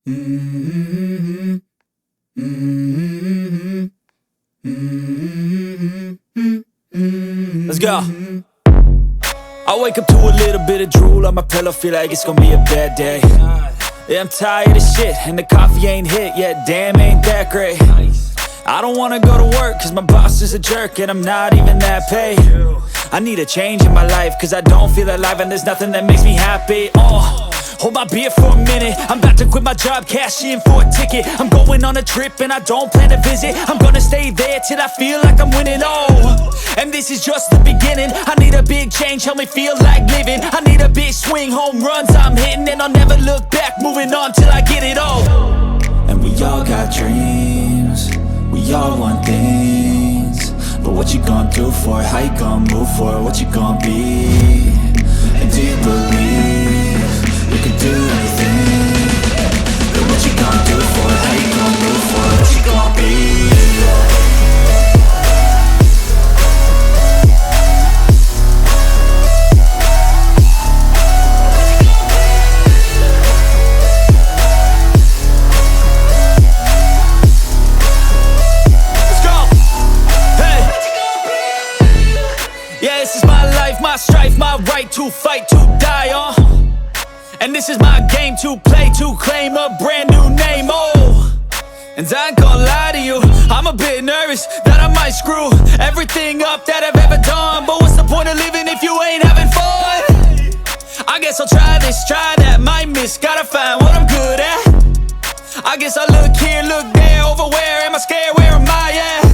Mm-hmm. Mm-hmm. Mm-hmm. Let's go. I wake up to a little bit of drool on my pillow, feel like it's gonna be a bad day. Yeah, I'm tired of shit, and the coffee ain't hit yet, damn, ain't that great. I don't wanna go to work, cause my boss is a jerk, and I'm not even that paid. I need a change in my life, cause I don't feel alive, and there's nothing that makes me happy. Hold my beer for a minute, I'm about to quit my job, cash in for a ticket. I'm going on a trip and I don't plan to visit. I'm gonna stay there till I feel like I'm winning, and this is just the beginning. I need a big change, help me feel like living. I need a big swing, home runs I'm hitting, and I'll never look back, moving on till I get it all. And we all got dreams, we all want things, but what you gonna do for it? How you gonna move for it? What you gonna be? And do you believe you can do anything? But what you gonna do for it? How you gonna move for it? What you gonna be? My strife, my right to fight, to die on. And this is my game to play, to claim a brand new name, And I ain't gonna lie to you, I'm a bit nervous that I might screw everything up that I've ever done. But what's the point of living if you ain't having fun? I guess I'll try this, try that, might miss, gotta find what I'm good at. I guess I look here, look there, over where am I scared, where am I at?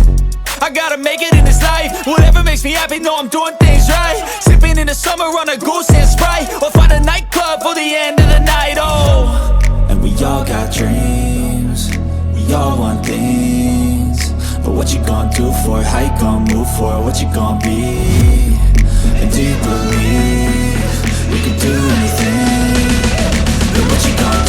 I gotta make it in this life, whatever makes me happy, know I'm doing things right. Sipping in the summer on a goose and Sprite, or find a nightclub for the end of the night, And we all got dreams, we all want things, but what you gonna do for it? How you gonna move for it? What you gonna be? And do you believe you can do anything? But what you gonna do?